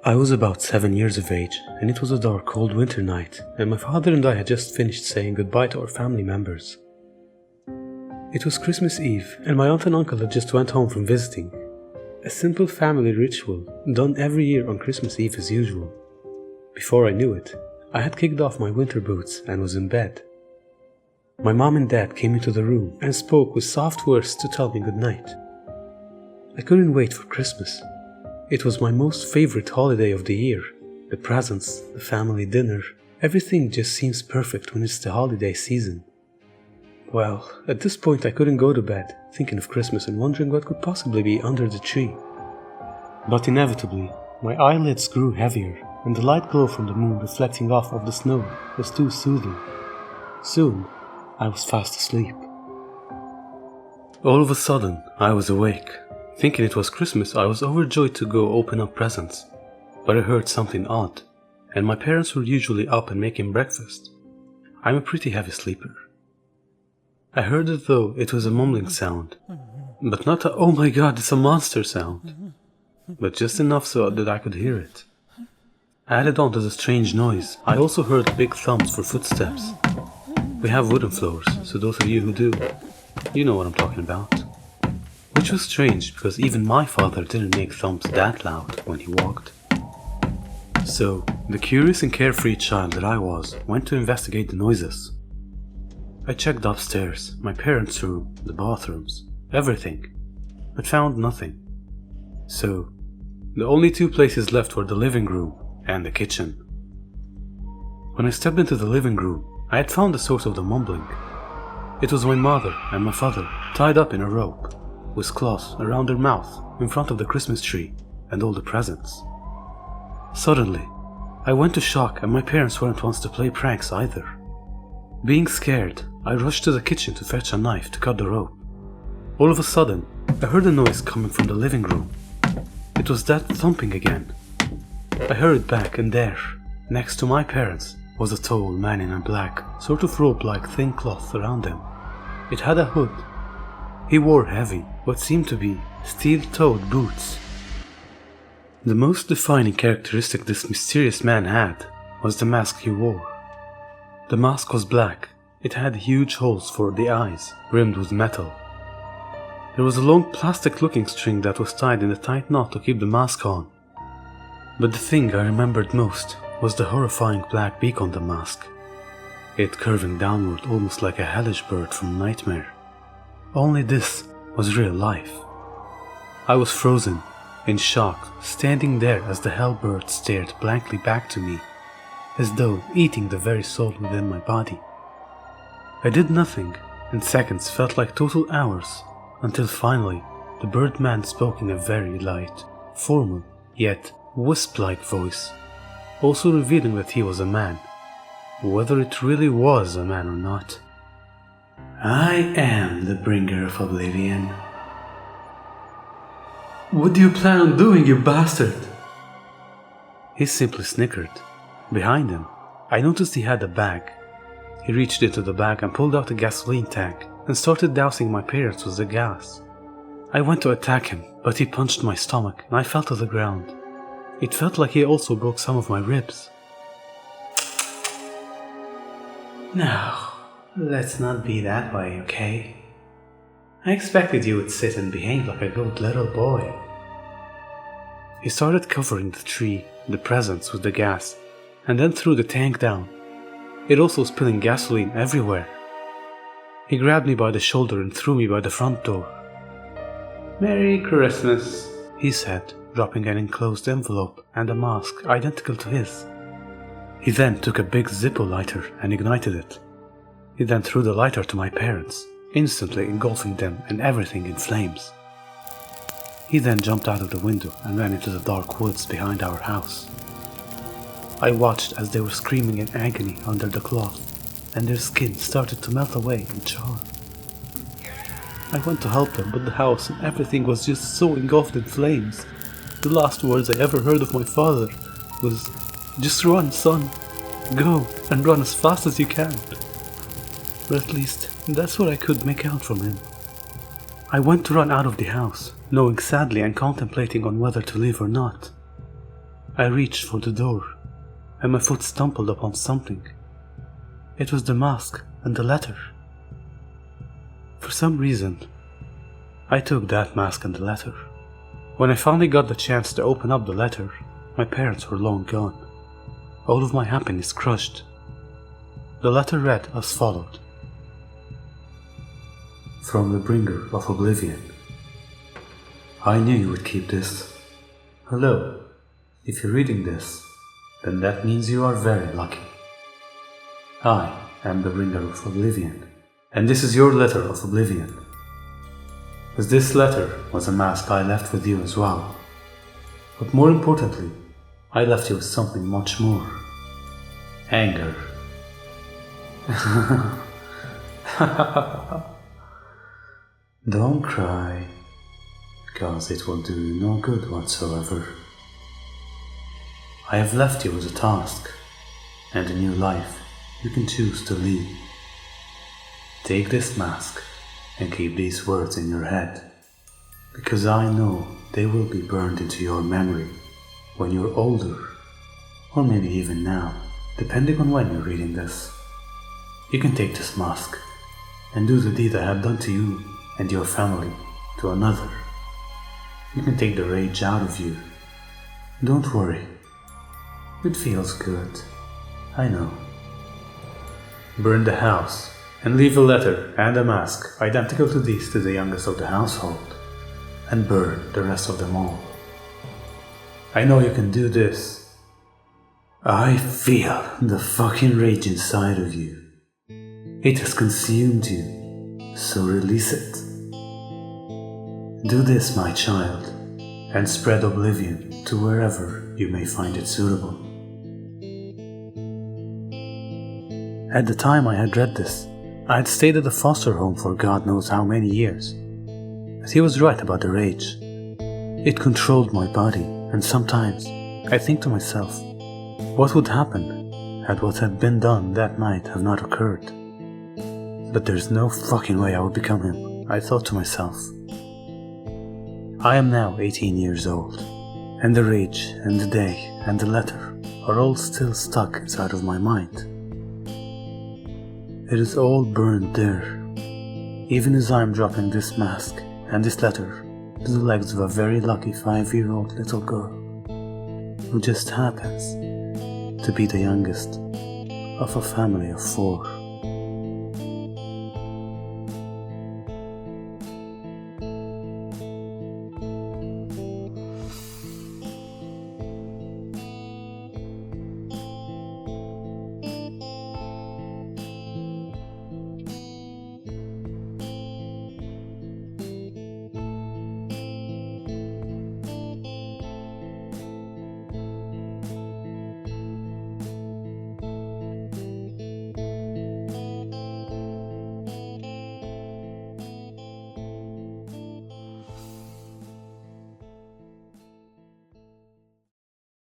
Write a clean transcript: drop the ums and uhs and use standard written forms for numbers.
I was about 7 years of age, and it was a dark, cold winter night, and my father and I had just finished saying goodbye to our family members. It was Christmas Eve, and my aunt and uncle had just went home from visiting. A simple family ritual, done every year on Christmas Eve as usual. Before I knew it, I had kicked off my winter boots and was in bed. My mom and dad came into the room and spoke with soft words to tell me goodnight. I couldn't wait for Christmas. It was my most favorite holiday of the year. The presents, the family dinner, everything just seems perfect when it's the holiday season. Well, at this point I couldn't go to bed, thinking of Christmas and wondering what could possibly be under the tree. But inevitably, my eyelids grew heavier, and the light glow from the moon reflecting off of the snow was too soothing. Soon, I was fast asleep. All of a sudden, I was awake. Thinking it was Christmas, I was overjoyed to go open up presents. But I heard something odd, and my parents were usually up and making breakfast. I'm a pretty heavy sleeper. I heard it though it was a mumbling sound, but not a "oh my god, it's a monster" sound, but just enough so that I could hear it. Added on to the strange noise, I also heard big thumps for footsteps. We have wooden floors, so those of you who do, you know what I'm talking about. Which was strange, because even my father didn't make thumps that loud when he walked. So, the curious and carefree child that I was went to investigate the noises. I checked upstairs, my parents' room, the bathrooms, everything, but found nothing. So, the only two places left were the living room and the kitchen. When I stepped into the living room, I had found the source of the mumbling. It was my mother and my father tied up in a rope, with cloths around their mouth in front of the Christmas tree and all the presents. Suddenly, I went to shock, and my parents weren't ones to play pranks either. Being scared, I rushed to the kitchen to fetch a knife to cut the rope. All of a sudden, I heard a noise coming from the living room. It was that thumping again. I hurried back, and there, next to my parents, was a tall man in a black, sort of robe-like thin cloth around him. It had a hood. He wore heavy, what seemed to be steel-toed boots. The most defining characteristic this mysterious man had was the mask he wore. The mask was black. It had huge holes for the eyes, rimmed with metal. There was a long plastic-looking string that was tied in a tight knot to keep the mask on. But the thing I remembered most was the horrifying black beak on the mask, it curving downward almost like a hellish bird from a nightmare. Only this was real life. I was frozen, in shock, standing there as the hell bird stared blankly back to me, as though eating the very soul within my body. I did nothing, and seconds felt like total hours, until finally the birdman spoke in a very light, formal, yet wisp-like voice, also revealing that he was a man, whether it really was a man or not. "I am the bringer of Oblivion." "What do you plan on doing, you bastard?" He simply snickered. Behind him, I noticed he had a bag. He reached into the bag and pulled out a gasoline tank and started dousing my parents with the gas. I went to attack him, but he punched my stomach and I fell to the ground. It felt like he also broke some of my ribs. "Now, let's not be that way, okay? I expected you would sit and behave like a good little boy." He started covering the tree, the presents with the gas, and then threw the tank down, it also spilling gasoline everywhere. He grabbed me by the shoulder and threw me by the front door. "Merry Christmas," he said, dropping an enclosed envelope and a mask identical to his. He then took a big Zippo lighter and ignited it. He then threw the lighter to my parents, instantly engulfing them and everything in flames. He then jumped out of the window and ran into the dark woods behind our house. I watched as they were screaming in agony under the cloth, and their skin started to melt away and char. I went to help them, but the house and everything was just so engulfed in flames. The last words I ever heard of my father was, "Just run, son. Go, and run as fast as you can." Or at least, that's what I could make out from him. I went to run out of the house, knowing sadly and contemplating on whether to leave or not. I reached for the door, and my foot stumbled upon something. It was the mask and the letter. For some reason, I took that mask and the letter. When I finally got the chance to open up the letter, my parents were long gone. All of my happiness crushed. The letter read as followed. From the bringer of Oblivion. I knew you would keep this. Hello. If you're reading this, then that means you are very lucky. I am the bringer of Oblivion, and this is your letter of Oblivion. As this letter was a mask I left with you as well. But more importantly, I left you with something much more. Anger. Don't cry, because it will do you no good whatsoever. I have left you with a task, and a new life you can choose to lead. Take this mask and keep these words in your head, because I know they will be burned into your memory when you're older, or maybe even now, depending on when you're reading this. You can take this mask and do the deed I have done to you and your family to another. You can take the rage out of you. Don't worry. It feels good. I know. Burn the house and leave a letter and a mask identical to these to the youngest of the household, and burn the rest of them all. I know you can do this. I feel the fucking rage inside of you. It has consumed you, so release it. Do this, my child, and spread Oblivion to wherever you may find it suitable. At the time I had read this, I had stayed at a foster home for God knows how many years. But he was right about the rage. It controlled my body, and sometimes I think to myself, what would happen had what had been done that night have not occurred? But there's no fucking way I would become him, I thought to myself. I am now 18 years old, and the rage and the day and the letter are all still stuck inside of my mind. It is all burned there, even as I am dropping this mask and this letter to the legs of a very lucky 5-year-old little girl, who just happens to be the youngest of a family of 4.